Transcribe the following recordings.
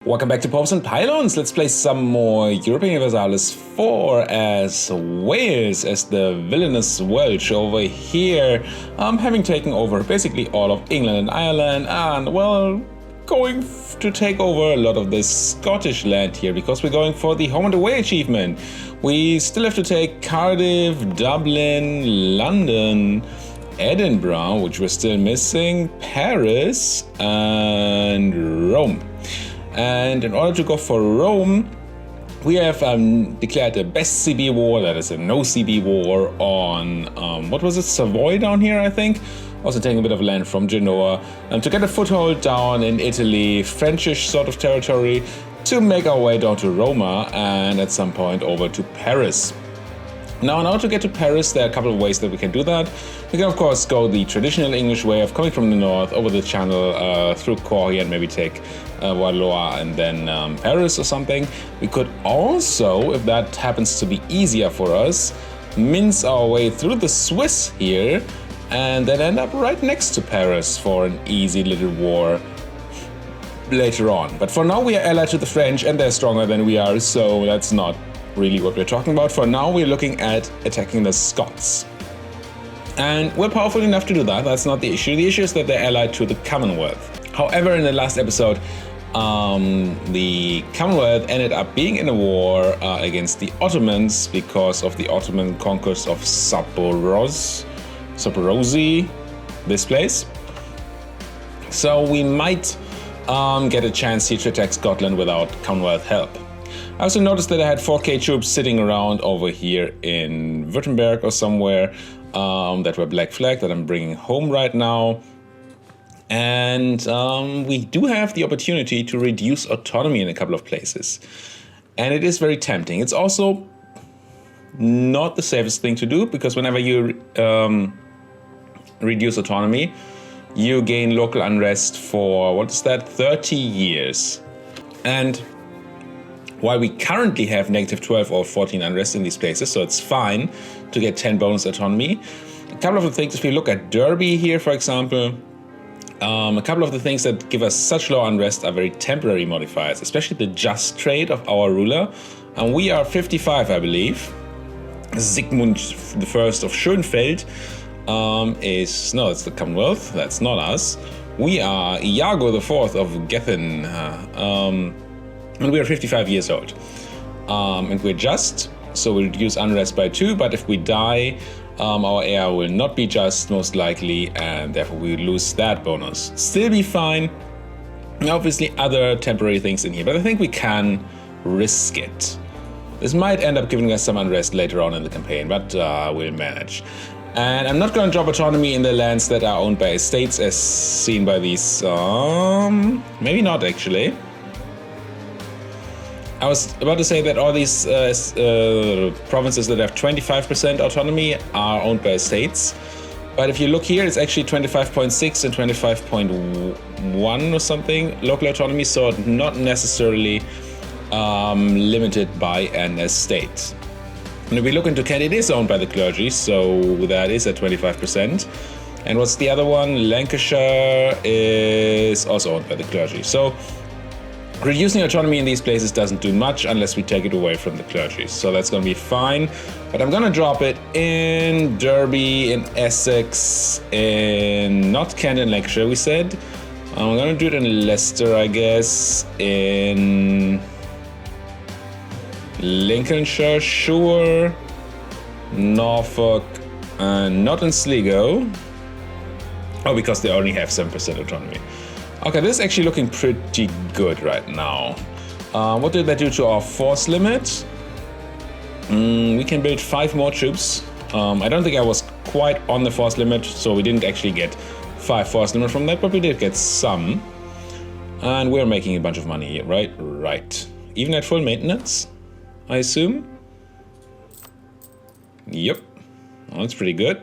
Welcome back to Popes and Pylons. Let's play some more Europa Universalis IV as Wales, as the villainous Welsh over here, having taken over basically all of England and Ireland, and well, going to take over a lot of the Scottish land here because we're going for the home and away achievement. We still have to take Cardiff, Dublin, London, Edinburgh, which we're still missing, Paris, and Rome. And in order to go for Rome, we have declared a best CB war, that is a no CB war, on, what was it, Savoy down here, I think? Also taking a bit of land from Genoa, to get a foothold down in Italy, Frenchish sort of territory, to make our way down to Roma, and at some point over to Paris. Now, in order to get to Paris, there are a couple of ways that we can do that. We can, of course, go the traditional English way of coming from the north, over the channel, through Corrie, and maybe take Wallois and then Paris or something. We could also, if that happens to be easier for us, mince our way through the Swiss here, and then end up right next to Paris for an easy little war later on. But for now, we are allied to the French, and they're stronger than we are, so that's not really what we're talking about. For now, we're looking at attacking the Scots. And we're powerful enough to do that, that's not the issue. The issue is that they're allied to the Commonwealth. However, in the last episode, the Commonwealth ended up being in a war against the Ottomans because of the Ottoman conquest of Zaporozhye, this place. So we might get a chance here to attack Scotland without Commonwealth help. I also noticed that I had 4K troops sitting around over here in Württemberg or somewhere that were black flag that I'm bringing home right now. And we do have the opportunity to reduce autonomy in a couple of places. And it is very tempting. It's also not the safest thing to do, because whenever you reduce autonomy, you gain local unrest for, what is that, 30 years. And while we currently have negative 12 or 14 unrest in these places, so it's fine to get 10 bonus autonomy. A couple of the things, if we look at Derby here, for example, a couple of the things that give us such low unrest are very temporary modifiers, especially the just trade of our ruler. And we are 55, I believe. Sigmund I of Schönfeld is, no, it's the Commonwealth, that's not us. We are Iago IV of Gethin. And we are 55 years old. And we're just, so we reduce unrest by 2, but if we die, our heir will not be just, most likely, and therefore we lose that bonus. Still be fine. Obviously other temporary things in here, but I think we can risk it. This might end up giving us some unrest later on in the campaign, but we'll manage. And I'm not going to drop autonomy in the lands that are owned by estates, as seen by these, maybe not actually. I was about to say that all these provinces that have 25% autonomy are owned by estates. But if you look here, it's actually 25.6 and 25.1 or something local autonomy, so not necessarily limited by an estate. And if we look into Kent, it is owned by the clergy, so that is at 25%. And what's the other one? Lancashire is also owned by the clergy. So reducing autonomy in these places doesn't do much unless we take it away from the clergy. So that's going to be fine. But I'm going to drop it in Derby, in Essex, in not Kent and Lancashire, we said. I'm going to do it in Leicester, I guess. In Lincolnshire, sure. Norfolk, not in Sligo. Oh, because they only have 7% autonomy. Okay, this is actually looking pretty good right now. What did that do to our force limit? We can build 5 more troops. I don't think I was quite on the force limit, so we didn't actually get 5 force limit from that, but we did get some. And we're making a bunch of money here, right? Right. Even at full maintenance, I assume? Yep. Well, that's pretty good.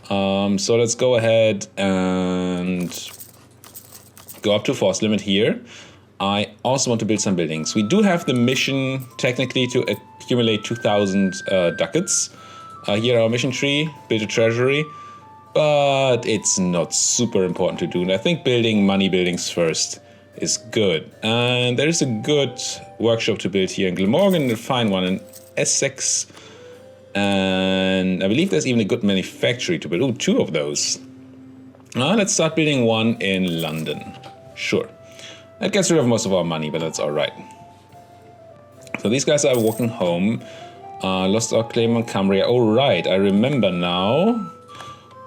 So let's go ahead and go up to force limit here. I also want to build some buildings. We do have the mission technically to accumulate 2,000 ducats. Here our mission tree, build a treasury, but it's not super important to do. And I think building money buildings first is good. And there is a good workshop to build here in Glamorgan, a fine one in Essex. And I believe there's even a good manufactory to build. Oh, 2 of those. Let's start building one in London. Sure. That gets rid of most of our money, but that's alright. So these guys are walking home. Lost our claim on Cumbria. Oh, right. I remember now.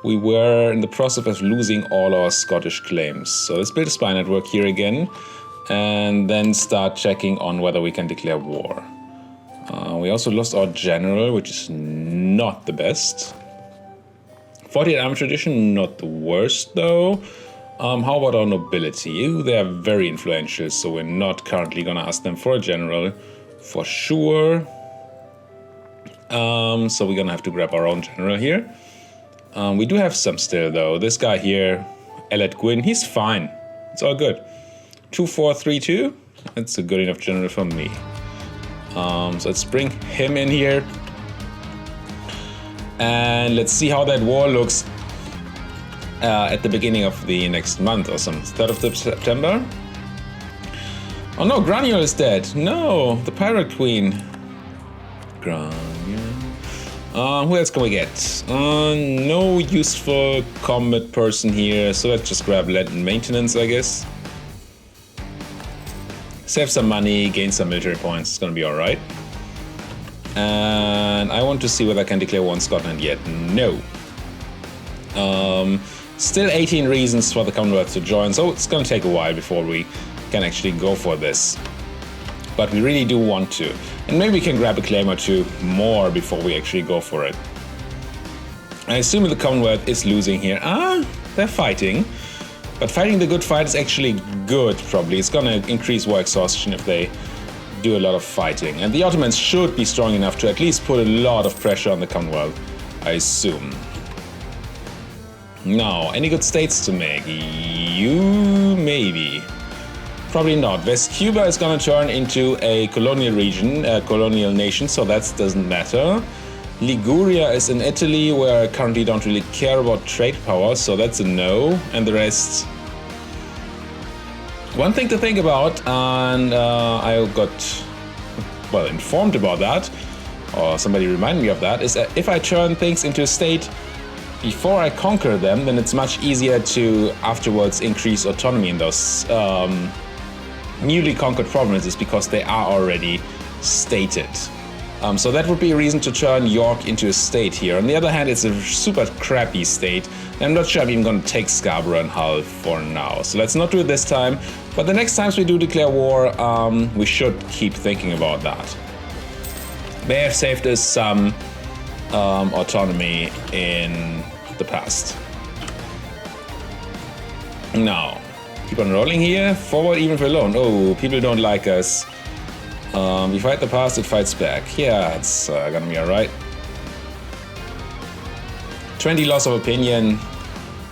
We were in the process of losing all our Scottish claims. So let's build a spy network here again. And then start checking on whether we can declare war. We also lost our general, which is not the best. 48 army tradition, not the worst though. How about our nobility? Ooh, they are very influential, so we're not currently gonna ask them for a general for sure. So we're gonna have to grab our own general here. We do have some still though. This guy here, Elliot Gwyn, he's fine. It's all good. 2-4-3-2. That's a good enough general for me. So let's bring him in here. And let's see how that war looks at the beginning of the next month or some 3rd of September. Oh no, Graniol is dead. No, the Pirate Queen. Graniol. Who else can we get? No useful combat person here, so let's just grab land and maintenance, I guess. Save some money, gain some military points, it's gonna be alright. And I want to see whether I can declare war on Scotland yet. No. Still 18 reasons for the Commonwealth to join, so it's gonna take a while before we can actually go for this. But we really do want to. And maybe we can grab a claim or 2 more before we actually go for it. I assume the Commonwealth is losing here. They're fighting. But fighting the good fight is actually good, probably. It's gonna increase war exhaustion if they do a lot of fighting. And the Ottomans should be strong enough to at least put a lot of pressure on the Commonwealth, I assume. Now, any good states to make? Maybe. Probably not. West Cuba is gonna turn into a colonial region, a colonial nation, so that doesn't matter. Liguria is in Italy, where I currently don't really care about trade power, so that's a no. And the rest... One thing to think about, and I got, well, informed about that, or somebody reminded me of that, is that if I turn things into a state before I conquer them, then it's much easier to afterwards increase autonomy in those newly conquered provinces because they are already stated. So that would be a reason to turn York into a state here. On the other hand, it's a super crappy state. I'm not sure I'm even going to take Scarborough and Hull for now. So let's not do it this time. But the next times we do declare war, we should keep thinking about that. They have saved us some autonomy in the past. Now, keep on rolling here. Forward even for alone. Oh, people don't like us. We fight the past, it fights back. Yeah, it's gonna be alright. 20 loss of opinion.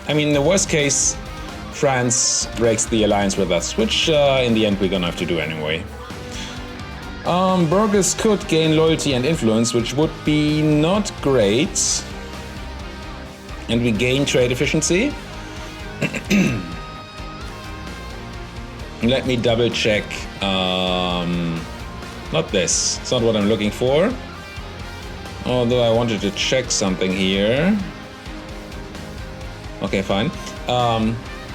I mean, in the worst case, France breaks the alliance with us, which in the end we're gonna have to do anyway. Burghers could gain loyalty and influence, which would be not great. And we gain trade efficiency. Let me double check. Not this. It's not what I'm looking for. Although I wanted to check something here. Okay, fine.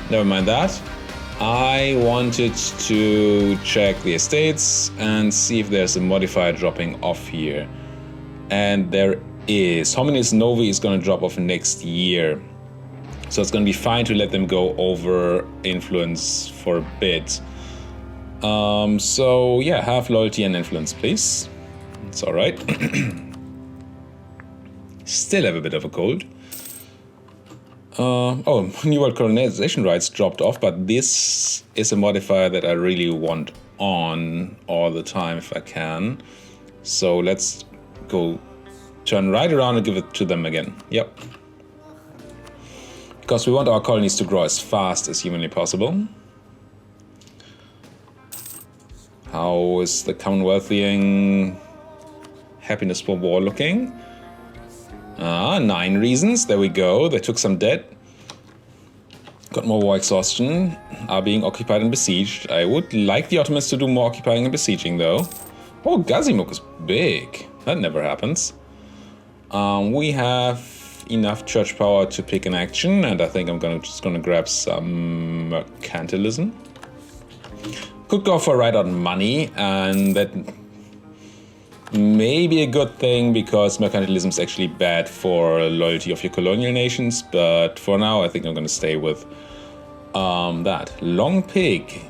Never mind that. I wanted to check the estates and see if there's a modifier dropping off here. And there is. Hominis Novi is going to drop off next year. So it's going to be fine to let them go over influence for a bit. So yeah, have loyalty and influence, please. It's all right. Still have a bit of a cold. Oh, New World colonization rights dropped off, but this is a modifier that I really want on all the time if I can. So let's go turn right around and give it to them again. Yep. Because we want our colonies to grow as fast as humanly possible. How is the Commonwealthian happiness for war looking? 9 reasons. There we go. They took some debt. Got more war exhaustion, are being occupied and besieged. I would like the Ottomans to do more occupying and besieging though. Oh, Gazimuk is big. That never happens. We have enough church power to pick an action, and I think I'm just gonna grab some mercantilism. Could go for right on money, and that may be a good thing because mercantilism is actually bad for loyalty of your colonial nations, but for now I think I'm gonna stay with that. Long Pig.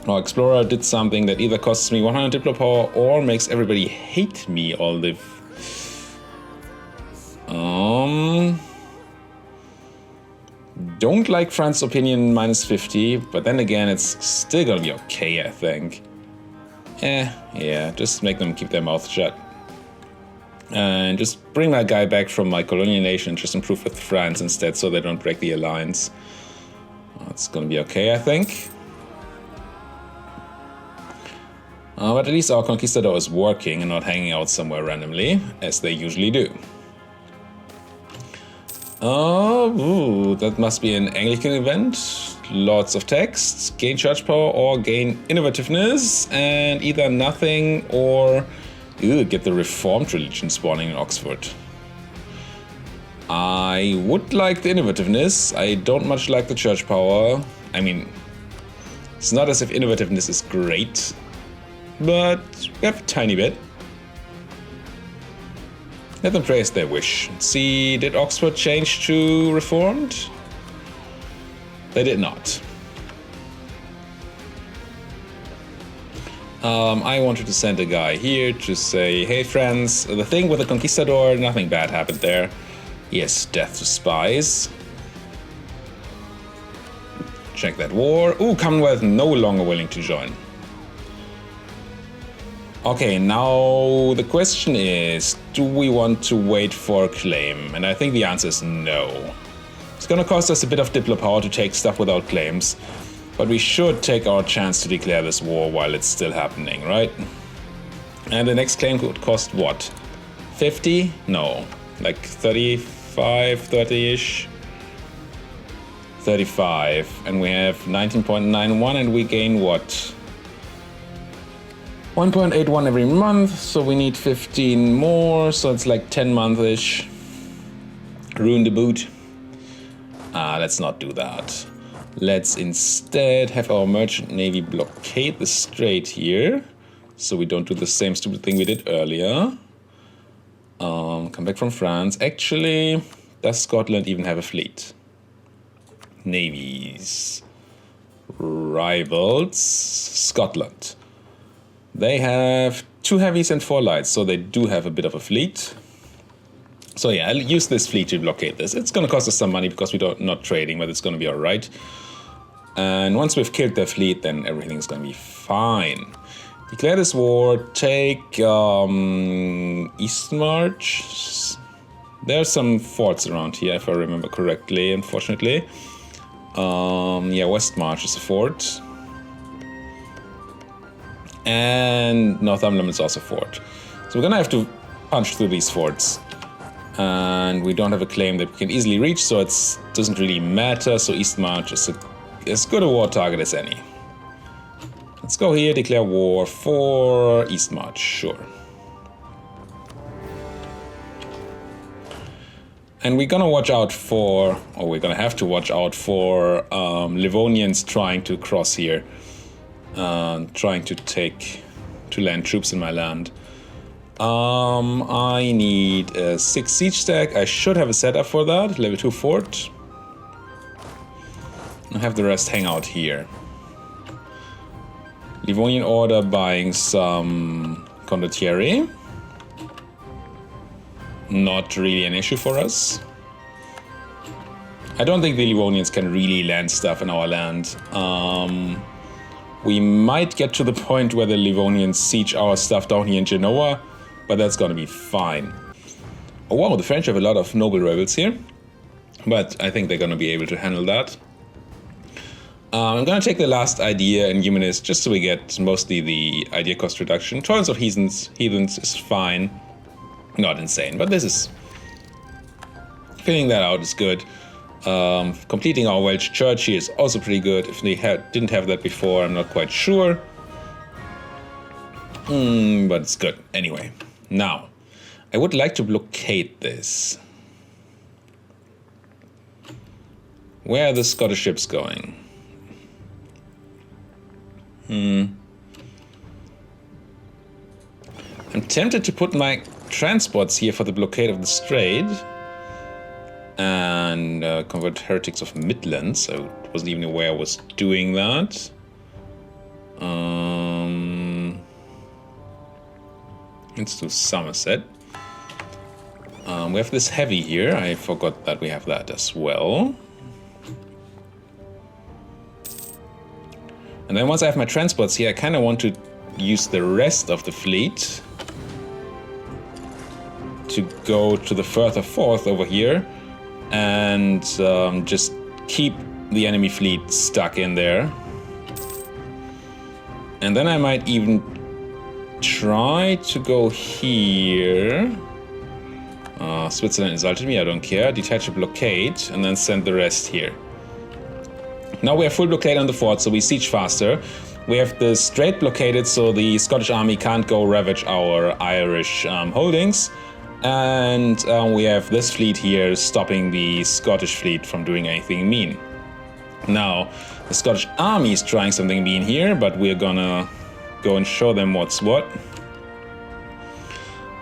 Our explorer did something that either costs me 100 diplo power or makes everybody hate me all the... Don't like France's opinion, minus 50, but then again, it's still gonna be okay, I think. Yeah, just make them keep their mouth shut. And just bring that guy back from my colonial nation and just improve with France instead so they don't break the alliance. That's gonna be okay, I think. But at least our conquistador is working and not hanging out somewhere randomly, as they usually do. Oh, that must be an Anglican event. Lots of texts, gain church power or gain innovativeness, and either nothing or get the Reformed religion spawning in Oxford. I would like the innovativeness. I don't much like the church power. I mean, it's not as if innovativeness is great, but we have a tiny bit. Let them pray as they wish. See, did Oxford change to Reformed? They did not. I wanted to send a guy here to say, hey friends, the thing with the Conquistador, nothing bad happened there. Yes, death to spies. Check that war. Ooh, Commonwealth no longer willing to join. Okay, now the question is, do we want to wait for a claim? And I think the answer is no. It's gonna cost us a bit of diplo power to take stuff without claims, but we should take our chance to declare this war while it's still happening, right? And the next claim could cost what? 50? No, like 35, 30-ish? 35, and we have 19.91 and we gain what? 1.81 every month, so we need 15 more, so it's like 10 month-ish. Ruin the boot. Let's not do that. Let's instead have our merchant navy blockade the strait here, so we don't do the same stupid thing we did earlier. Come back from France. Actually, does Scotland even have a fleet? Navies. Rivals. Scotland. They have 2 heavies and 4 lights, so they do have a bit of a fleet. So yeah, I'll use this fleet to blockade this. It's going to cost us some money because we're not trading, but it's going to be alright. And once we've killed their fleet, then everything's going to be fine. Declare this war, take East March. There's some forts around here, if I remember correctly, unfortunately. Yeah, West March is a fort. And Northumberland is also a fort. So we're gonna have to punch through these forts. And we don't have a claim that we can easily reach, so it doesn't really matter. So East March is as good a war target as any. Let's go here, declare war for East March, sure. And we're gonna watch out for, or we're gonna have to watch out for Livonians trying to cross here. Trying to land troops in my land. I need a 6 siege stack. I should have a setup for that. Level 2 fort. I have the rest hang out here. Livonian Order buying some condottieri. Not really an issue for us. I don't think the Livonians can really land stuff in our land. We might get to the point where the Livonians siege our stuff down here in Genoa, but that's gonna be fine. Oh wow, the French have a lot of noble rebels here, but I think they're gonna be able to handle that. I'm gonna take the last idea in Humanist just so we get mostly the idea cost reduction. Toils of Heathens is fine. Not insane, but this is... Filling that out is good. Completing our Welsh church here is also pretty good. If they didn't have that before, I'm not quite sure. But it's good. Anyway, now, I would like to blockade this. Where are the Scottish ships going? I'm tempted to put my transports here for the blockade of the strait and convert heretics of Midlands. I wasn't even aware I was doing that. Let's do Somerset. We have this heavy here. I forgot that we have that as well. And then once I have my transports here, I kind of want to use the rest of the fleet to go to the further fourth over here and just keep the enemy fleet stuck in there. And then I might even try to go here. Switzerland insulted me, I don't care. Detach a blockade and then send the rest here. Now we have full blockade on the fort, so we siege faster. We have the strait blockaded, so the Scottish army can't go ravage our Irish holdings. And we have this fleet here stopping the Scottish fleet from doing anything mean. Now, the Scottish army is trying something mean here, but we're gonna go and show them what's what.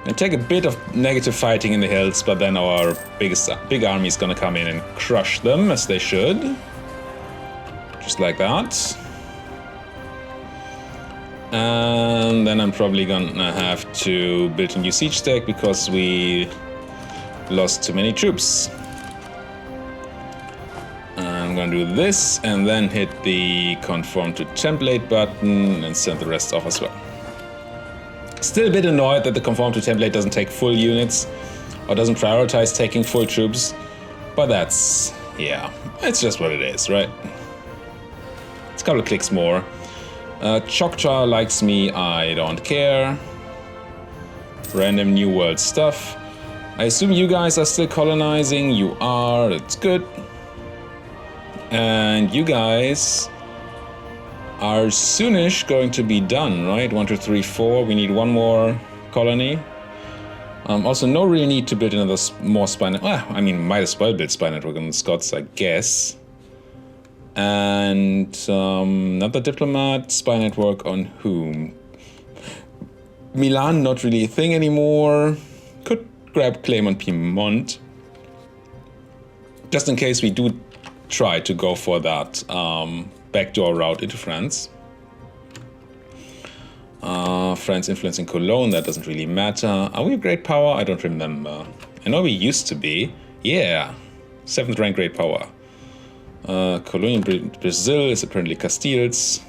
And take a bit of negative fighting in the hills, but then our big army is gonna come in and crush them, as they should. Just like that. And then I'm probably gonna have to build a new siege stack because we lost too many troops. I'm gonna do this and then hit the conform to template button and send the rest off as well. Still a bit annoyed that the conform to template doesn't take full units or doesn't prioritize taking full troops, but that's, yeah, it's just what it is, right? It's a couple of clicks more. Choctaw likes me, I don't care. Random New World stuff. I assume you guys are still colonizing. You are, it's good. And you guys are soonish going to be done, right? 1, 2, 3, 4. We need one more colony. Also, no real need to build another more spy network. Well, I mean, might as well build spy network on the Scots, I guess. And another diplomat, spy network on whom? Milan, not really a thing anymore. Could grab claim on Piedmont. Just in case we do try to go for that backdoor route into France. France influencing Cologne, that doesn't really matter. Are we a great power? I don't remember. I know we used to be. Yeah, 7th rank great power. Colonial Brazil is apparently Castiles.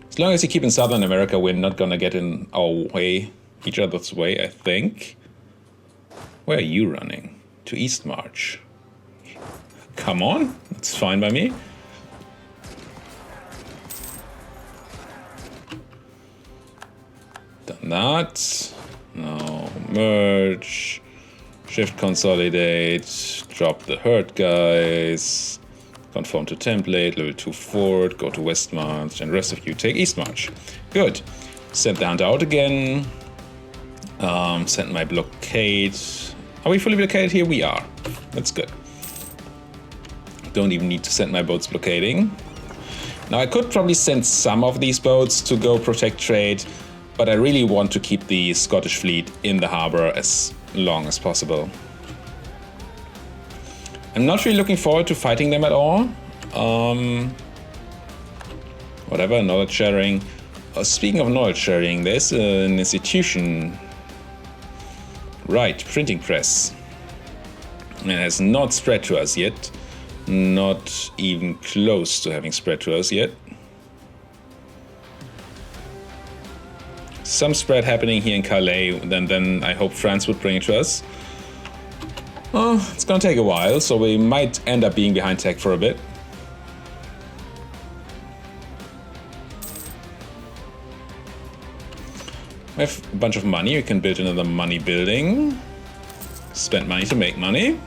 As long as you keep in Southern America, we're not gonna get in our way, each other's way, I think. Where are you running? To East March. Come on, that's fine by me. Done that. Now merge. Shift consolidate, drop the herd guys, conform to template, level 2 fort, go to West March, and the rest of you take East March. Good. Send the hunter out again. Send my blockade. Are we fully blockaded here? We are. That's good. Don't even need to send my boats blockading. Now I could probably send some of these boats to go protect trade, but I really want to keep the Scottish fleet in the harbor as long as possible. I'm not really looking forward to fighting them at all. Whatever, knowledge sharing. Speaking of knowledge sharing, there's an institution. Right, printing press. It has not spread to us yet. Not even close to having spread to us yet. Some spread happening here in Calais, then I hope France would bring it to us. Oh, it's gonna take a while, so we might end up being behind tech for a bit. We have a bunch of money, we can build another money building. Spend money to make money.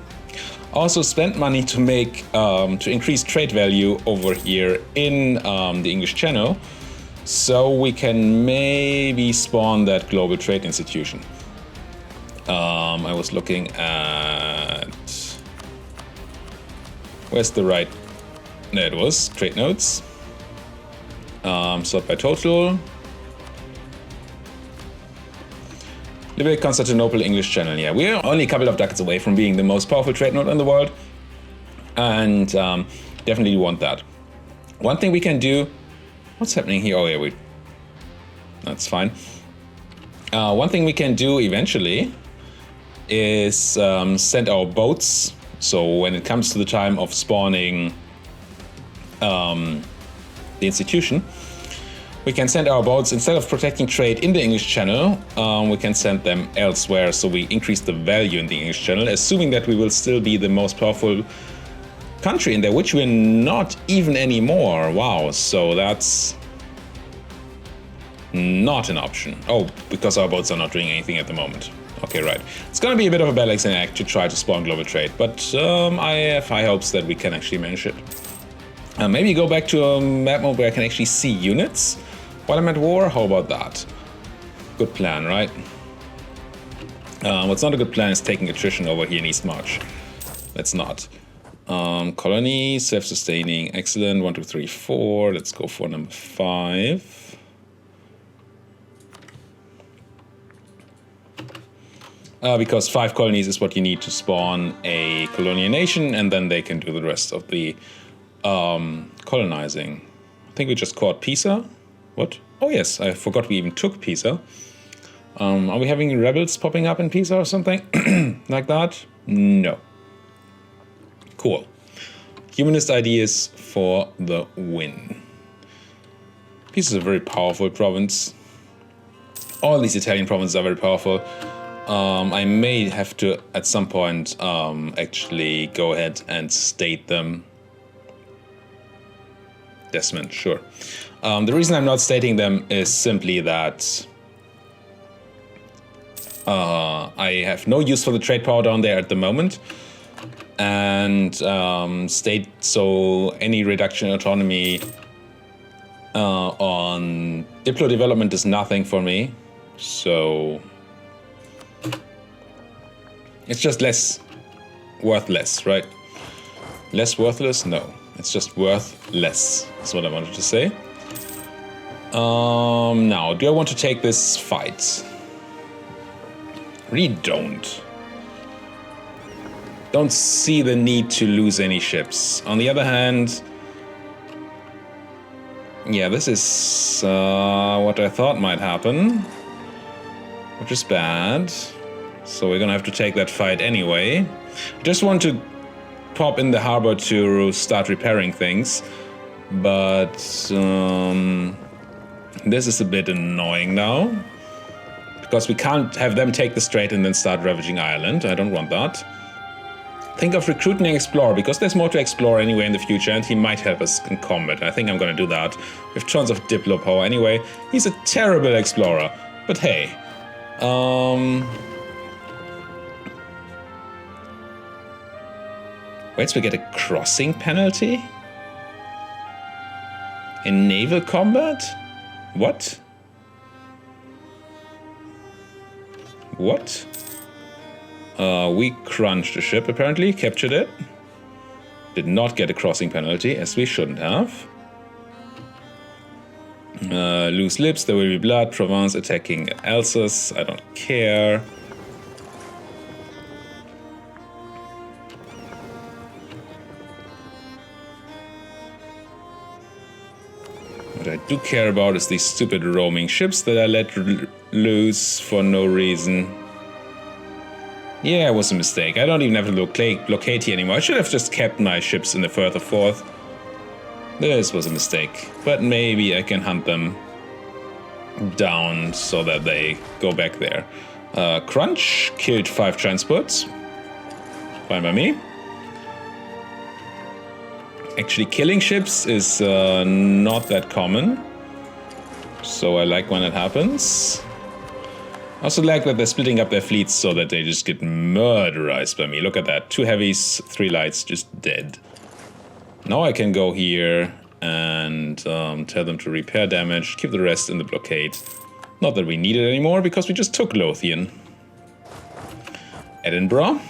also spend money to make to increase trade value over here in the English Channel, so we can maybe spawn that global trade institution. I was looking at, where's the right? There it was. Trade nodes. Sort by total. Liberate Constantinople English Channel. Yeah, we're only a couple of ducats away from being the most powerful trade node in the world, and definitely want that. One thing we can do. What's happening here? Oh yeah, that's fine. One thing we can do eventually is send our boats. So when it comes to the time of spawning the institution, we can send our boats, instead of protecting trade in the English Channel, we can send them elsewhere, so we increase the value in the English Channel, assuming that we will still be the most powerful country in there, which we're not even anymore. Wow, so that's not an option. Oh, because our boats are not doing anything at the moment. Okay, right. It's gonna be a bit of a balancing act to try to spawn global trade, but I have high hopes that we can actually manage it. Maybe go back to a map mode where I can actually see units while I'm at war. How about that? Good plan, right? What's not a good plan is taking attrition over here in East March. Let's not. Colony, self-sustaining, excellent. 1, 2, 3, 4. Let's go for number 5. Because 5 colonies is what you need to spawn a colonial nation, and then they can do the rest of the colonizing. I think we just caught Pisa. What? Oh yes, I forgot we even took Pisa. Are we having rebels popping up in Pisa or something like that? No. Cool. Humanist ideas for the win. Pisa is a very powerful province. All these Italian provinces are very powerful. I may have to, at some point, actually go ahead and state them. Desmond, sure. The reason I'm not stating them is simply that I have no use for the trade power down there at the moment, and state so any reduction in autonomy on Diplo development is nothing for me. So it's just worthless, right? Less worthless? No. It's just worth less, is what I wanted to say. Now, do I want to take this fight? Really don't. Don't see the need to lose any ships. On the other hand, yeah, this is what I thought might happen, which is bad. So we're gonna have to take that fight anyway. Just want to pop in the harbor to start repairing things, but this is a bit annoying now, because we can't have them take the strait and then start ravaging Ireland. I don't want that. Think of recruiting an explorer, because there's more to explore anyway in the future, and he might help us in combat. I think I'm gonna do that. We have tons of Diplo power anyway. He's a terrible explorer, but hey. Wait, so we get a crossing penalty? In naval combat? What? What? We crunched a ship, apparently, captured it. Did not get a crossing penalty, as we shouldn't have. Loose lips, there will be blood. Provence attacking Alsace, I don't care. What I do care about is these stupid roaming ships that I let loose for no reason. Yeah, it was a mistake. I don't even have to blockade here anymore. I should have just kept my ships in the further fourth. This was a mistake. But maybe I can hunt them down so that they go back there. Crunch killed 5 transports. Fine by me. Actually, killing ships is not that common, so I like when it happens. I also like that they're splitting up their fleets so that they just get murderized by me. Look at that. 2 heavies, 3 lights, just dead. Now I can go here and tell them to repair damage, keep the rest in the blockade. Not that we need it anymore, because we just took Lothian. Edinburgh.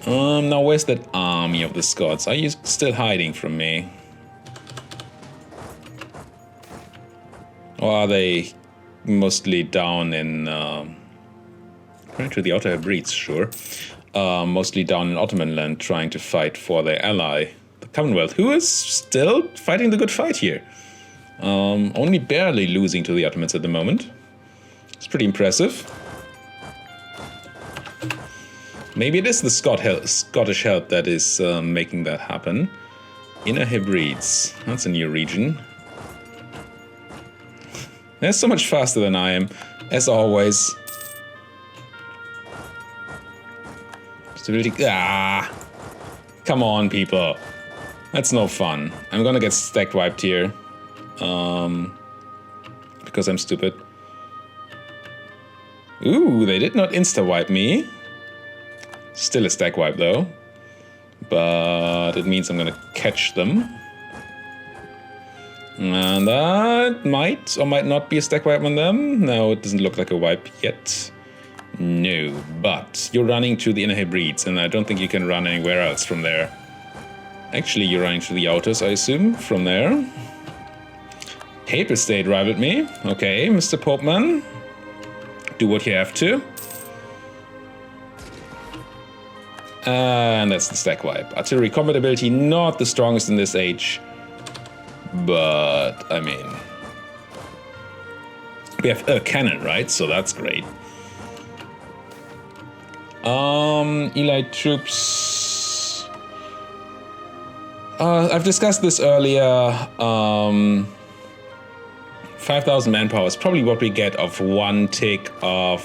Now where's that army of the Scots? Are you still hiding from me? Or are they mostly down in... according to the Outer Hebrides, sure. Mostly down in Ottoman land trying to fight for their ally, the Commonwealth, who is still fighting the good fight here. Only barely losing to the Ottomans at the moment. It's pretty impressive. Maybe it is the Scottish help that is making that happen. Inner Hebrides. That's a new region. They're so much faster than I am, as always. Stability. Ah! Come on, people. That's no fun. I'm gonna get stack wiped here. Because I'm stupid. Ooh, they did not insta-wipe me. Still a stack wipe though. But it means I'm gonna catch them. And that might or might not be a stack wipe on them. No, it doesn't look like a wipe yet. No, but you're running to the Inner Hebrides, and I don't think you can run anywhere else from there. Actually, you're running to the Outers, I assume, from there. Papal State rivaled me. Okay, Mr. Popeman. Do what you have to. And that's the stack wipe. Artillery combat ability, not the strongest in this age. But, I mean... we have a cannon, right? So that's great. Elite troops... I've discussed this earlier. 5,000 manpower is probably what we get of 1 tick of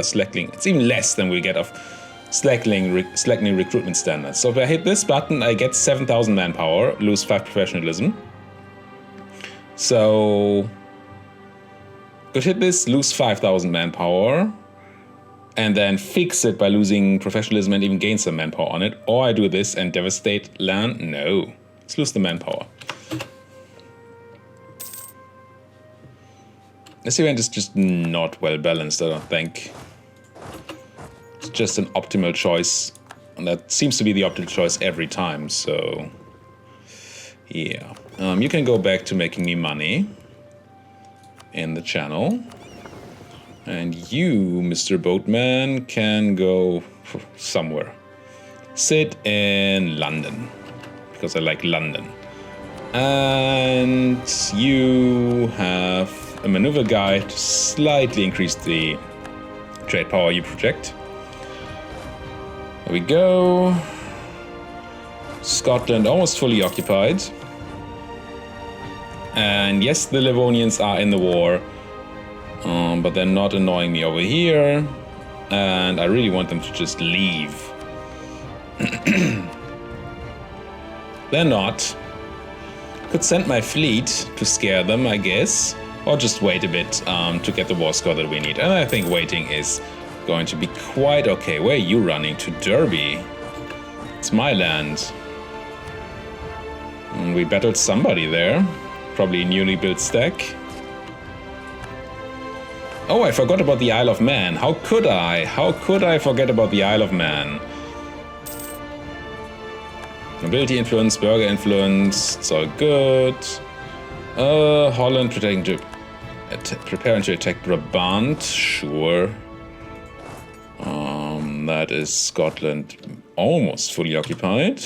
slackling. It's even less than we get of slackening recruitment standards. So if I hit this button, I get 7,000 manpower, lose 5 professionalism. So could hit this, lose 5,000 manpower, and then fix it by losing professionalism and even gain some manpower on it. Or I do this and devastate land. No, let's lose the manpower. This event is just not well balanced, I don't think. It's just an optimal choice, and that seems to be the optimal choice every time, so... yeah. You can go back to making me money in the channel. And you, Mr. Boatman, can go somewhere. Sit in London, because I like London. And you have a maneuver guide to slightly increase the trade power you project. There we go. Scotland almost fully occupied. And yes, the Livonians are in the war, but they're not annoying me over here. And I really want them to just leave. They're not. Could send my fleet to scare them, I guess. Or just wait a bit to get the war score that we need. And I think waiting is going to be quite okay. Where are you running? To Derby. It's my land. And we battled somebody there. Probably a newly built stack. Oh, I forgot about the Isle of Man. How could I? How could I forget about the Isle of Man? Nobility influence, burger influence, it's all good. Holland preparing to attack Brabant, sure. That is Scotland almost fully occupied.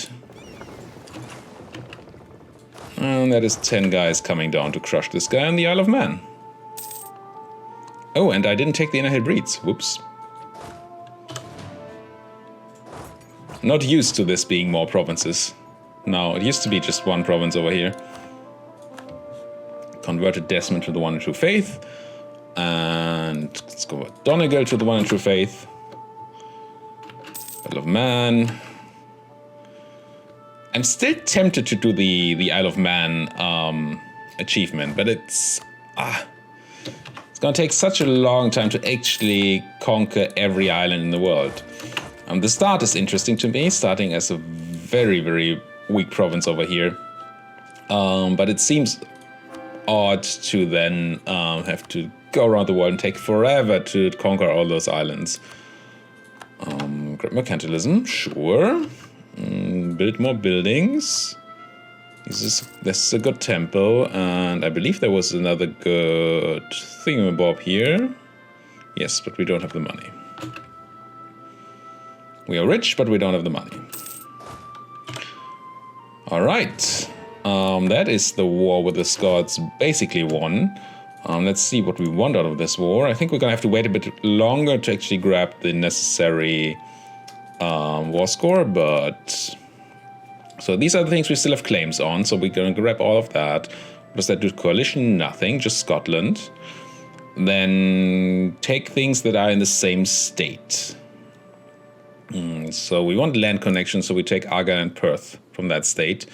And that is 10 guys coming down to crush this guy on the Isle of Man. Oh, and I didn't take the Inner Hebrides. Whoops. Not used to this being more provinces. No, it used to be just one province over here. Converted Desmond to the One and True Faith. And let's go with Donegal to the One and True Faith. Isle of Man. I'm still tempted to do the Isle of Man achievement, but it's It's going to take such a long time to actually conquer every island in the world. The start is interesting to me, starting as a very, very weak province over here. But it seems odd to then have to go around the world and take forever to conquer all those islands. Great mercantilism, sure. Build more buildings. This is a good temple, and I believe there was another good thingamabob here. Yes, but we don't have the money. We are rich, but we don't have the money. Alright. That is the war with the Scots basically won. Let's see what we want out of this war. I think we're going to have to wait a bit longer to actually grab the necessary war score, but... So these are the things we still have claims on, so we're going to grab all of that. What does that do? Coalition? Nothing, just Scotland. Then take things that are in the same state. So we want land connection, so we take Argyll and Perth from that state.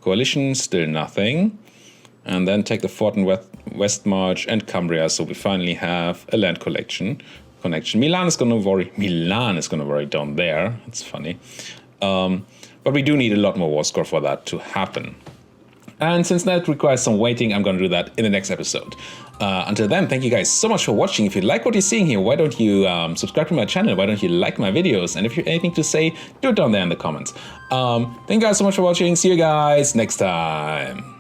Coalition, still nothing. And then take the Fort and Westmarch and Cumbria, so we finally have a land connection. Milan is going to worry down there. It's funny. But we do need a lot more war score for that to happen. And since that requires some waiting, I'm going to do that in the next episode. Until then, thank you guys so much for watching. If you like what you're seeing here, why don't you subscribe to my channel? Why don't you like my videos? And if you have anything to say, do it down there in the comments. Thank you guys so much for watching. See you guys next time.